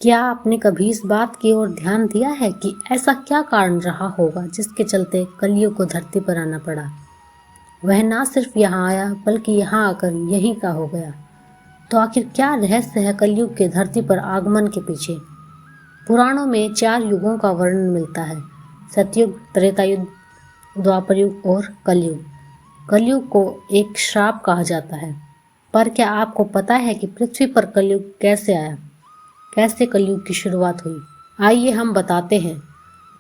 क्या आपने कभी इस बात की ओर ध्यान दिया है कि ऐसा क्या कारण रहा होगा जिसके चलते कलयुग को धरती पर आना पड़ा। वह ना सिर्फ यहाँ आया बल्कि यहाँ आकर यहीं का हो गया। तो आखिर क्या रहस्य है कलयुग के धरती पर आगमन के पीछे। पुराणों में 4 युगों का वर्णन मिलता है, सतयुग, त्रेता युग, द्वापर युग और कलयुग। कलयुग को एक श्राप कहा जाता है, पर क्या आपको पता है कि पृथ्वी पर कलयुग कैसे आया, कैसे कलयुग की शुरुआत हुई। आइए हम बताते हैं।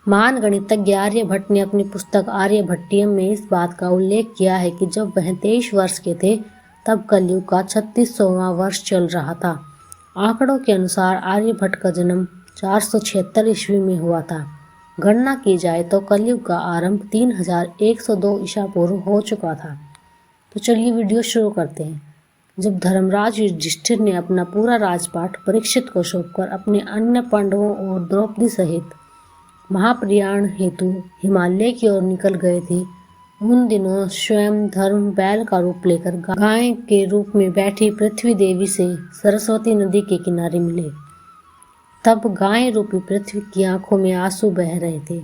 महान गणितज्ञ आर्यभट्ट ने अपनी पुस्तक आर्यभट्टियम में इस बात का उल्लेख किया है कि जब वह 23 वर्ष के थे तब कलयुग का 36वां वर्ष चल रहा था। आंकड़ों के अनुसार आर्यभट्ट का जन्म 476 ईस्वी में हुआ था। गणना की जाए तो कलयुग का आरंभ 3102 ईसा पूर्व हो चुका था। तो चलिए वीडियो शुरू करते हैं। जब धर्मराज युधिष्ठिर ने अपना पूरा राजपाट परीक्षित को सौंपकर अपने अन्य पांडवों और द्रौपदी सहित महाप्रयाण हेतु हिमालय की ओर निकल गए थे, उन दिनों स्वयं धर्म बैल का रूप लेकर गाय के रूप में बैठी पृथ्वी देवी से सरस्वती नदी के किनारे मिले। तब गाय रूपी पृथ्वी की आंखों में आंसू बह रहे थे।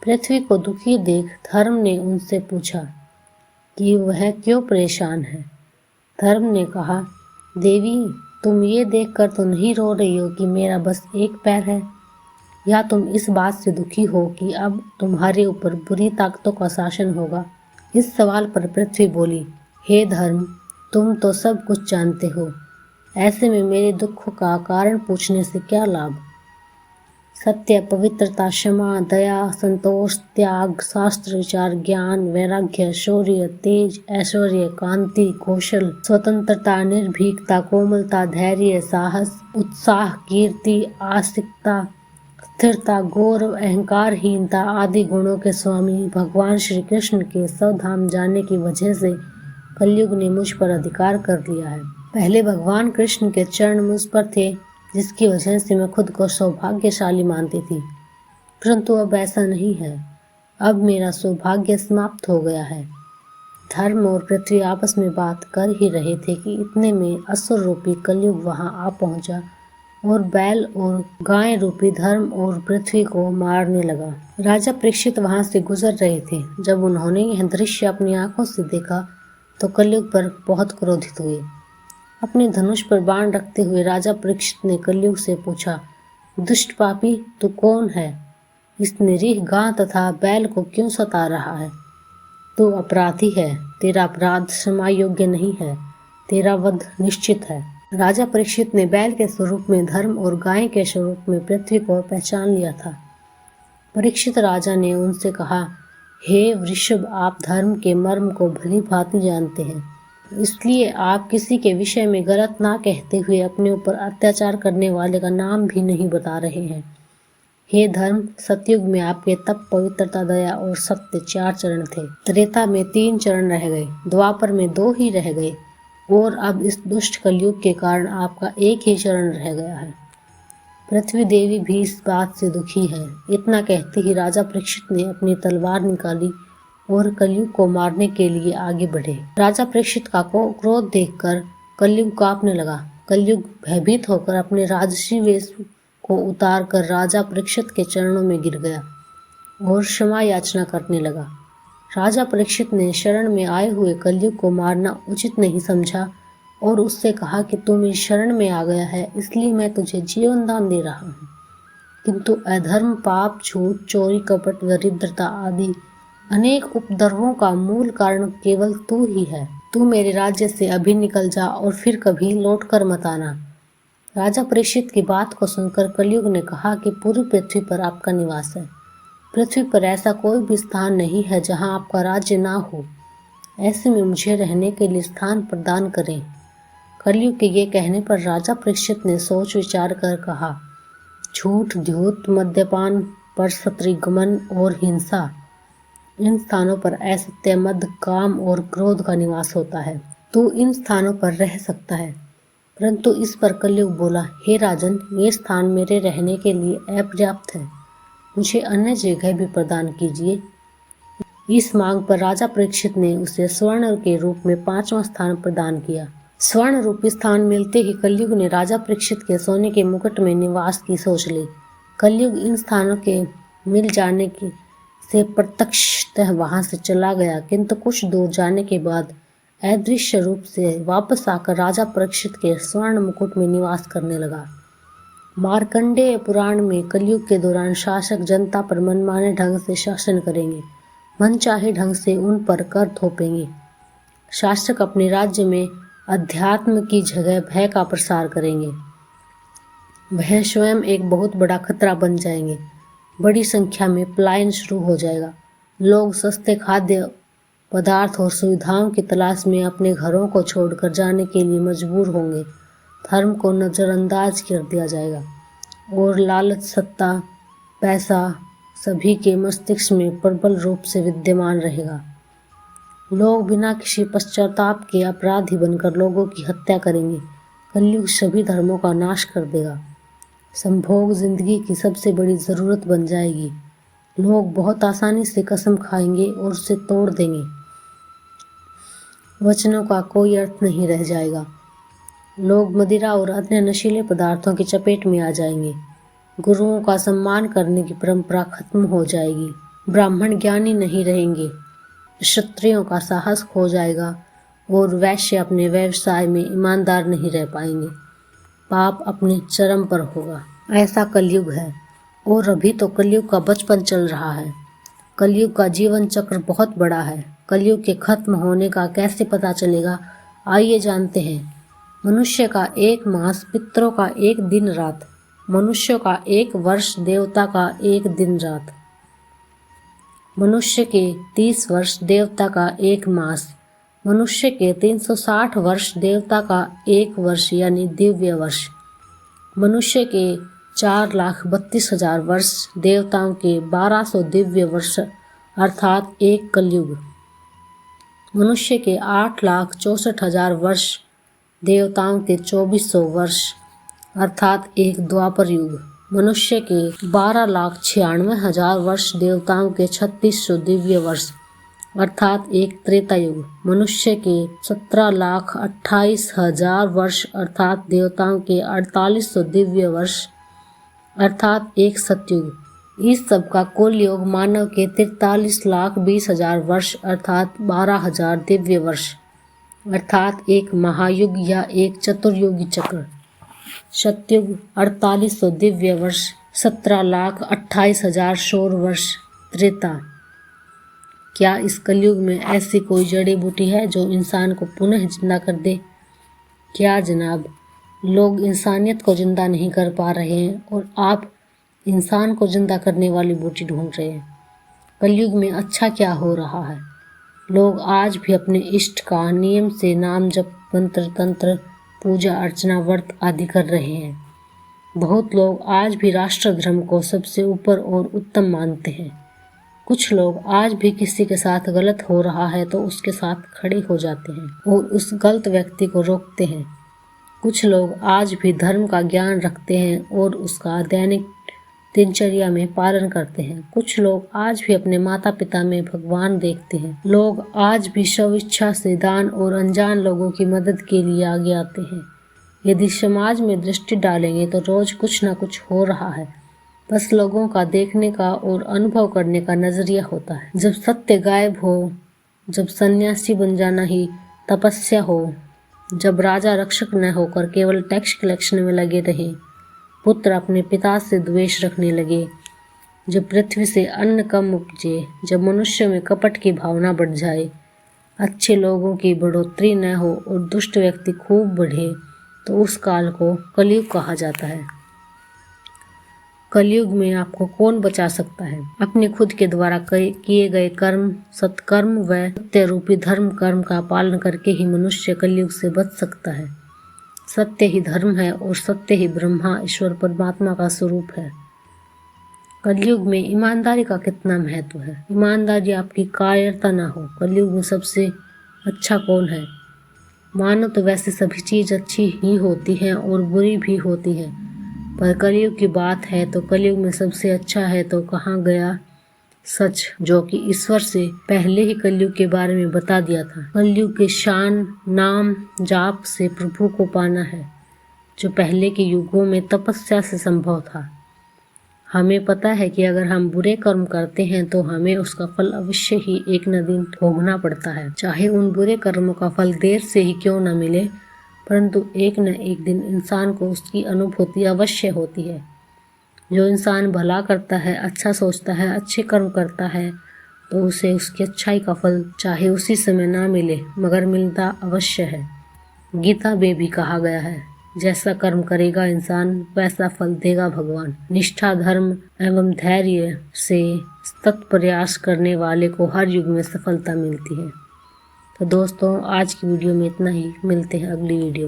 पृथ्वी को दुखी देख धर्म ने उनसे पूछा कि वह क्यों परेशान है। धर्म ने कहा, देवी, तुम ये देखकर तो नहीं रो रही हो कि मेरा बस एक पैर है, या तुम इस बात से दुखी हो कि अब तुम्हारे ऊपर बुरी ताकतों का शासन होगा। इस सवाल पर पृथ्वी बोली, हे धर्म, तुम तो सब कुछ जानते हो, ऐसे में मेरे दुख का कारण पूछने से क्या लाभ। सत्य, पवित्रता, क्षमा, दया, संतोष, त्याग, शास्त्र विचार, ज्ञान, वैराग्य, शौर्य, तेज, ऐश्वर्य, कांति, कौशल, स्वतंत्रता, निर्भीकता, कोमलता, धैर्य, साहस, उत्साह, कीर्ति, आस्तिकता, स्थिरता, गौरव, अहंकारहीनता आदि गुणों के स्वामी भगवान श्री कृष्ण के स्वधाम जाने की वजह से कलयुग ने मुझ पर अधिकार कर लिया है। पहले भगवान कृष्ण के चरण मुझ पर थे, जिसकी वजह से मैं खुद को सौभाग्यशाली मानती थी, परंतु अब ऐसा नहीं है। अब मेरा सौभाग्य समाप्त हो गया है। धर्म और पृथ्वी आपस में बात कर ही रहे थे कि इतने में असुर रूपी कलयुग वहां आ पहुंचा और बैल और गाय रूपी धर्म और पृथ्वी को मारने लगा। राजा परीक्षित वहां से गुजर रहे थे। जब उन्होंने यह दृश्य अपनी आंखों से देखा तो कलयुग पर बहुत क्रोधित हुए। अपने धनुष पर बाण रखते हुए राजा परीक्षित ने कलयुग से पूछा, दुष्ट पापी, तू कौन है? इस निरीह गां तथा बैल को क्यों सता रहा है? तू अपराधी है, तेरा अपराध क्षमा योग्य नहीं है, तेरा वध निश्चित है। राजा परीक्षित ने बैल के स्वरूप में धर्म और गाय के स्वरूप में पृथ्वी को पहचान लिया था। परीक्षित राजा ने उनसे कहा, हे वृषभ, आप धर्म के मर्म को भली भांति जानते हैं, इसलिए आप किसी के विषय में गलत ना कहते हुए अपने ऊपर अत्याचार करने वाले का नाम भी नहीं बता रहे हैं। हे धर्म, सतयुग में आपके तप, पवित्रता, दया और सत्य 4 चरण थे। त्रेता में 3 चरण रह गए, द्वापर में 2 ही रह गए और अब इस दुष्ट कलयुग के कारण आपका एक ही चरण रह गया है। पृथ्वी देवी भी इस बात से दुखी है। इतना कहते ही राजा परीक्षित ने अपनी तलवार निकाली और कलयुग को मारने के लिए आगे बढ़े। राजा परीक्षित का क्रोध देखकर कलयुग कांपने लगा। कलयुग भयभीत होकर अपने राजसी वेश को उतार कर राजा परीक्षित के चरणों में गिर गया और क्षमा याचना करने लगा। राजा परीक्षित ने शरण में आए हुए कलयुग को मारना उचित नहीं समझा और उससे कहा कि तू मेरी शरण में आ गया है, इसलिए मैं तुझे जीवन दान दे रहा हूँ, किंतु अधर्म, पाप, झूठ, चोरी, कपट, दरिद्रता आदि अनेक उपद्रवों का मूल कारण केवल तू ही है। तू मेरे राज्य से अभी निकल जा और फिर कभी लौट कर मत आना। राजा परीक्षित की बात को सुनकर कलयुग ने कहा कि पूरी पृथ्वी पर आपका निवास है। पृथ्वी पर ऐसा कोई भी स्थान नहीं है जहां आपका राज्य ना हो। ऐसे में मुझे रहने के लिए स्थान प्रदान करें। कलयुग के ये कहने पर राजा परीक्षित ने सोच विचार कर कहा, झूठ, धूर्त, मद्यपान, परस्त्रीगमन और हिंसा, इन स्थानों पर असत्य, मद, काम और क्रोध का निवास होता है। तू इन स्थानों पर रह सकता है। परंतु इस पर कलयुग बोला, हे राजन, ये स्थान मेरे रहने के लिए अपर्याप्त है, मुझे अन्य जगह भी प्रदान कीजिए। इस मांग पर राजा परीक्षित ने उसे स्वर्ण के रूप में 5वां स्थान प्रदान किया। स्वर्ण रूपी स्थान मिलते ही कलयुग ने राजा परीक्षित के सोने के मुकुट में निवास की सोच ली। कलयुग इन स्थानों के मिल जाने की से प्रत्यक्षतः वहां से चला गया, किंतु कुछ दूर जाने के बाद अदृश्य रूप से वापस आकर राजा परीक्षित के स्वर्ण मुकुट में निवास करने लगा। मार्कंडेय पुराण में कलयुग के दौरान शासक जनता पर मनमाने ढंग से शासन करेंगे, मनचाहे ढंग से उन पर कर थोपेंगे। शासक अपने राज्य में अध्यात्म की जगह भय का प्रसार करेंगे। वह स्वयं एक बहुत बड़ा खतरा बन जाएंगे। बड़ी संख्या में पलायन शुरू हो जाएगा। लोग सस्ते खाद्य पदार्थ और सुविधाओं की तलाश में अपने घरों को छोड़कर जाने के लिए मजबूर होंगे। धर्म को नज़रअंदाज कर दिया जाएगा और लालच, सत्ता, पैसा सभी के मस्तिष्क में प्रबल रूप से विद्यमान रहेगा। लोग बिना किसी पश्चाताप के अपराधी बनकर लोगों की हत्या करेंगे। कलयुग सभी धर्मों का नाश कर देगा। संभोग जिंदगी की सबसे बड़ी ज़रूरत बन जाएगी। लोग बहुत आसानी से कसम खाएंगे और उसे तोड़ देंगे। वचनों का कोई अर्थ नहीं रह जाएगा। लोग मदिरा और अन्य नशीले पदार्थों की चपेट में आ जाएंगे। गुरुओं का सम्मान करने की परंपरा खत्म हो जाएगी। ब्राह्मण ज्ञानी नहीं रहेंगे। क्षत्रियों का साहस खो जाएगा और वैश्य अपने व्यवसाय में ईमानदार नहीं रह पाएंगे। पाप अपने चरम पर होगा। ऐसा कलयुग है। और अभी तो कलयुग का बचपन चल रहा है। कलयुग का जीवन चक्र बहुत बड़ा है। कलयुग के खत्म होने का कैसे पता चलेगा, आइए जानते हैं। मनुष्य का एक मास, पितरों का एक दिन रात, मनुष्य का एक वर्ष, देवता का एक दिन रात। मनुष्य के 30 वर्ष, देवता का एक मास। मनुष्य के 360 वर्ष, देवता का एक वर्ष यानी दिव्य वर्ष। मनुष्य के 4,32,000 वर्ष, देवताओं के 1200 दिव्य वर्ष अर्थात एक कलयुग। मनुष्य के 8,64,000 वर्ष, देवताओं के 2400 वर्ष अर्थात एक द्वापर युग। मनुष्य के 12,96,000 वर्ष, देवताओं के 3600 दिव्य वर्ष अर्थात एक त्रेता युग। मनुष्य के 17,28,000 वर्ष अर्थात देवताओं के 4800 दिव्य वर्ष अर्थात एक सतयुग। इस सब का कुल योग मानव के 43,20,000 वर्ष अर्थात 12,000 दिव्य वर्ष अर्थात एक महायुग या एक चतुर्युगी चक्र। सतयुग 4800 दिव्य वर्ष, 17,28,000 सौर वर्ष त्रेता। क्या इस कलयुग में ऐसी कोई जड़ी बूटी है जो इंसान को पुनः जिंदा कर दे? क्या जनाब, लोग इंसानियत को जिंदा नहीं कर पा रहे हैं और आप इंसान को जिंदा करने वाली बूटी ढूंढ रहे हैं। कलयुग में अच्छा क्या हो रहा है? लोग आज भी अपने इष्ट का नियम से नाम जप, मंत्र तंत्र, पूजा अर्चना, व्रत आदि कर रहे हैं। बहुत लोग आज भी राष्ट्र धर्म को सबसे ऊपर और उत्तम मानते हैं। कुछ लोग आज भी किसी के साथ गलत हो रहा है तो उसके साथ खड़े हो जाते हैं और उस गलत व्यक्ति को रोकते हैं। कुछ लोग आज भी धर्म का ज्ञान रखते हैं और उसका दैनिक दिनचर्या में पालन करते हैं। कुछ लोग आज भी अपने माता पिता में भगवान देखते हैं। लोग आज भी स्वेच्छा से दान और अनजान लोगों की मदद के लिए आगे आते हैं। यदि समाज में दृष्टि डालेंगे तो रोज कुछ न कुछ हो रहा है। बस लोगों का देखने का और अनुभव करने का नजरिया होता है। जब सत्य गायब हो, जब सन्यासी बन जाना ही तपस्या हो, जब राजा रक्षक न होकर केवल टैक्स कलेक्शन में लगे रहे, पुत्र अपने पिता से द्वेष रखने लगे, जब पृथ्वी से अन्न कम उपजे, जब मनुष्य में कपट की भावना बढ़ जाए, अच्छे लोगों की बढ़ोतरी न हो और दुष्ट व्यक्ति खूब बढ़े, तो उस काल को कलयुग कहा जाता है। कलयुग में आपको कौन बचा सकता है? अपने खुद के द्वारा किए गए कर्म, सत्कर्म व सत्य रूपी धर्म कर्म का पालन करके ही मनुष्य कलयुग से बच सकता है। सत्य ही धर्म है और सत्य ही ब्रह्मा ईश्वर परमात्मा का स्वरूप है। कलयुग में ईमानदारी का कितना महत्व है। ईमानदारी आपकी कायरता ना हो। कलयुग में सबसे अच्छा कौन है? मानो तो वैसे सभी चीज अच्छी ही होती हैं और बुरी भी होती हैं, पर कलयुग की बात है तो कलयुग में सबसे अच्छा है तो कहाँ गया सच जो कि ईश्वर से पहले ही कलयुग के बारे में बता दिया था। कलयुग के शान नाम जाप से प्रभु को पाना है, जो पहले के युगों में तपस्या से संभव था। हमें पता है कि अगर हम बुरे कर्म करते हैं तो हमें उसका फल अवश्य ही एक न दिन भोगना पड़ता है। चाहे उन बुरे कर्मों का फल देर से ही क्यों न मिले, परंतु एक न एक दिन इंसान को उसकी अनुभूति अवश्य होती है। जो इंसान भला करता है, अच्छा सोचता है, अच्छे कर्म करता है, तो उसे उसकी अच्छाई का फल चाहे उसी समय ना मिले मगर मिलता अवश्य है। गीता में भी कहा गया है, जैसा कर्म करेगा इंसान वैसा फल देगा भगवान। निष्ठा धर्म एवं धैर्य से सतत प्रयास करने वाले को हर युग में सफलता मिलती है। तो दोस्तों आज की वीडियो में इतना ही, मिलते हैं अगली वीडियो।